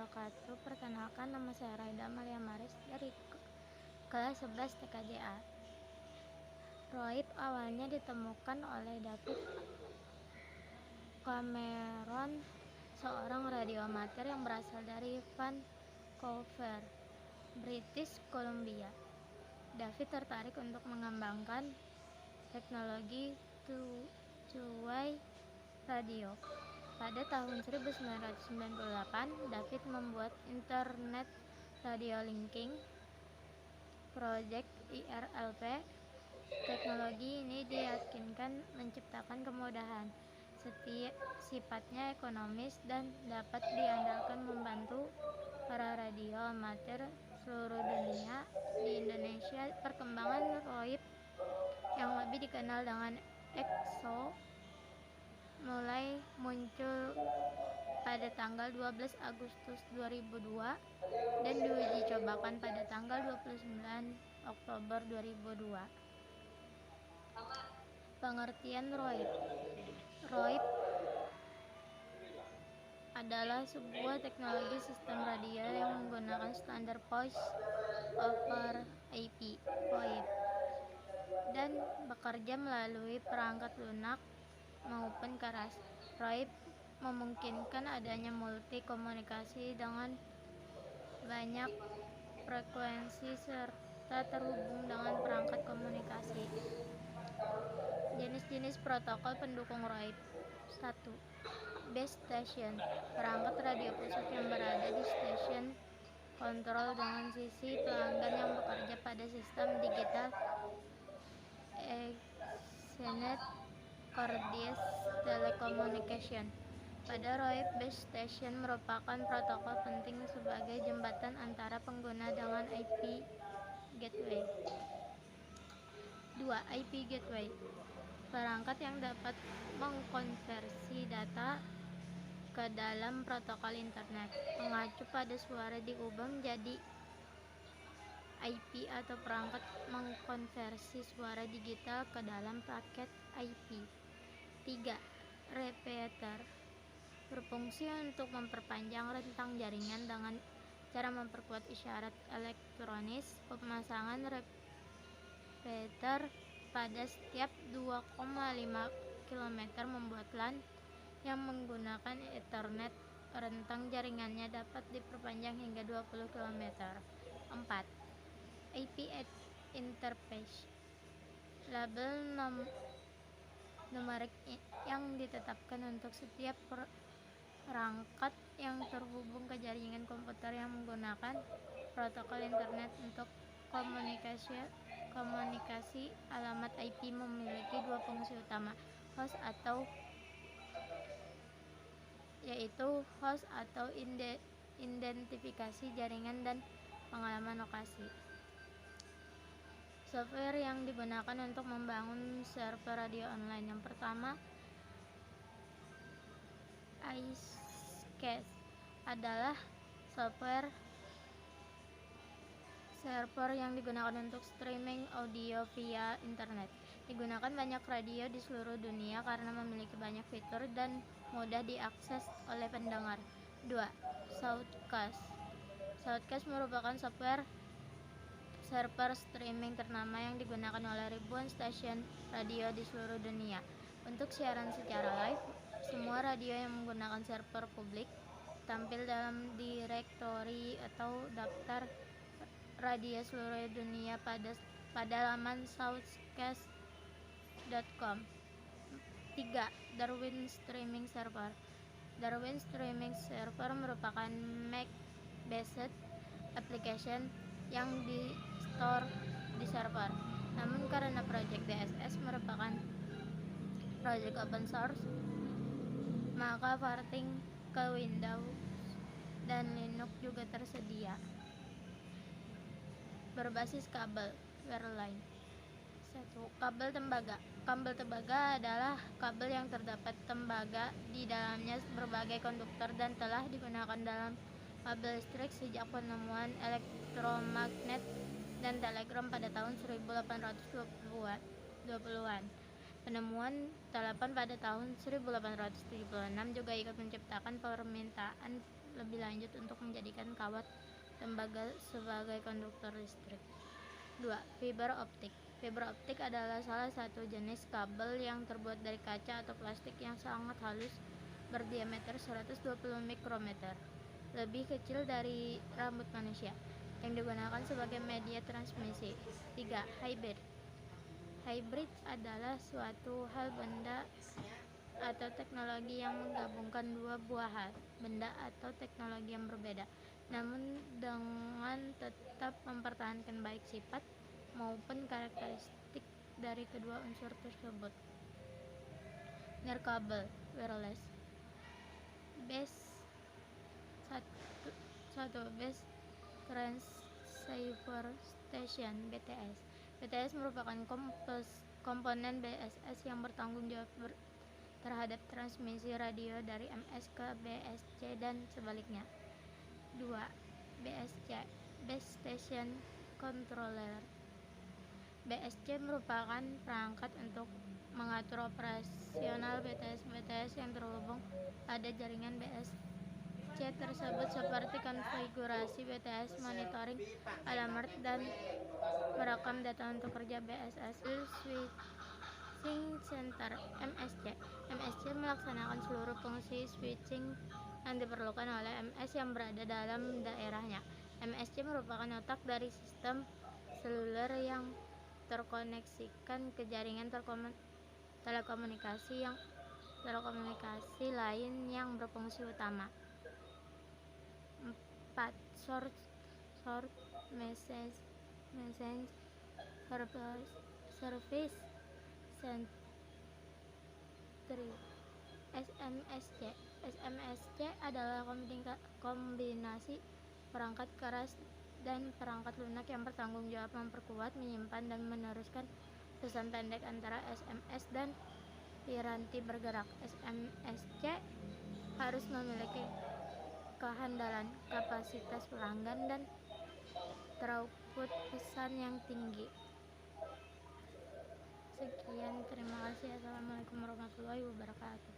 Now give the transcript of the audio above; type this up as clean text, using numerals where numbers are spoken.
wabarakatuh. Perkenalkan, nama saya Raida Maria Maris dari kelas 11 TKJA. Roib awalnya ditemukan oleh David Cameron, seorang radioamatir yang berasal dari Vancouver, British Columbia. David tertarik untuk mengembangkan teknologi two-way radio. Pada tahun 1998, David membuat Internet Radio Linking Project (IRLP). Teknologi ini diyakinkan menciptakan kemudahan, sifatnya ekonomis, dan dapat diandalkan membantu para radio amatir seluruh dunia. Di Indonesia, perkembangan Roib yang lebih dikenal dengan EXO mulai muncul pada tanggal 12 Agustus 2002 dan diuji cobakan pada tanggal 29 Oktober 2002. Pengertian Roib. Roib adalah sebuah teknologi sistem radio yang menggunakan standar Voice over IP (VoIP) dan bekerja melalui perangkat lunak maupun keras. Roib memungkinkan adanya multi komunikasi dengan banyak frekuensi serta terhubung dengan perangkat komunikasi. Jenis-jenis protokol pendukung Roib. 1. Base station, perangkat radio pusat yang berada di stasiun kontrol dengan sisi pelanggan yang bekerja pada sistem digital Ethernet Cordless Telecommunication. Pada Roib, base station merupakan protokol penting sebagai jembatan antara pengguna dengan IP gateway. 2. IP gateway, perangkat yang dapat mengkonversi data ke dalam protokol internet, mengacu pada suara diubah menjadi IP atau perangkat mengkonversi suara digital ke dalam paket IP. 3. Repeater, berfungsi untuk memperpanjang rentang jaringan dengan cara memperkuat isyarat elektronis. Pemasangan repeater pada setiap 2,5 km membuat LAN yang menggunakan Ethernet rentang jaringannya dapat diperpanjang hingga 20 km. 4. IP interface, label numerik yang ditetapkan untuk setiap perangkat yang terhubung ke jaringan komputer yang menggunakan protokol internet untuk komunikasi. Alamat IP memiliki dua fungsi utama, yaitu host atau identifikasi jaringan dan pengalaman lokasi. Software yang digunakan untuk membangun server radio online. Yang pertama, Icecast adalah software server yang digunakan untuk streaming audio via internet. Digunakan banyak radio di seluruh dunia karena memiliki banyak fitur dan mudah diakses oleh pendengar. 2. Shoutcast. Shoutcast merupakan software server streaming ternama yang digunakan oleh ribuan stasiun radio di seluruh dunia. Untuk siaran secara live, semua radio yang menggunakan server publik tampil dalam direktori atau daftar radio seluruh dunia pada laman shoutcast.com. 3. Darwin Streaming Server. Darwin Streaming Server merupakan Mac-based application yang di-store di server. Namun karena Project DSS merupakan project open source, maka porting ke Windows dan Linux juga tersedia. Berbasis kabel wireline. 1. Kabel tembaga. Kabel tembaga adalah kabel yang terdapat tembaga di dalamnya berbagai konduktor dan telah digunakan dalam kabel listrik sejak penemuan elektromagnet dan telegram pada tahun 1820-an. Penemuan telepon pada tahun 1876 juga ikut menciptakan permintaan lebih lanjut untuk menjadikan kawat tembaga sebagai konduktor listrik. 2. Fiber optik. Fiber optik adalah salah satu jenis kabel yang terbuat dari kaca atau plastik yang sangat halus berdiameter 120 mikrometer, lebih kecil dari rambut manusia, yang digunakan sebagai media transmisi. 3. Hybrid. Hybrid adalah suatu hal benda atau teknologi yang menggabungkan dua buah hal, benda atau teknologi yang berbeda, namun dengan tetap mempertahankan baik sifat maupun karakteristik dari kedua unsur tersebut. Nirkabel wireless. Base 1. Base Transceiver Station (BTS). BTS merupakan komponen BSS yang bertanggung jawab terhadap transmisi radio dari MS ke BSC dan sebaliknya. 2. BSC Base Station Controller. BSC merupakan perangkat untuk mengatur operasional BTS yang terhubung pada jaringan BSC tersebut, seperti konfigurasi BTS, monitoring alamat, dan merekam data untuk kerja BSS. Switching Center (MSC). MSC melaksanakan seluruh fungsi switching yang diperlukan oleh MS yang berada dalam daerahnya. MSC merupakan otak dari sistem seluler yang terkoneksikan ke jaringan telekomunikasi lain yang berfungsi utama. 4. Short Message Service Entry (SMSC). SMSC adalah kombinasi perangkat keras dan perangkat lunak yang bertanggung jawab memperkuat, menyimpan, dan meneruskan pesan pendek antara SMS dan piranti bergerak. SMSC harus memiliki kehandalan, kapasitas pelanggan, dan throughput pesan yang tinggi. Sekian, terima kasih. Assalamualaikum warahmatullahi wabarakatuh.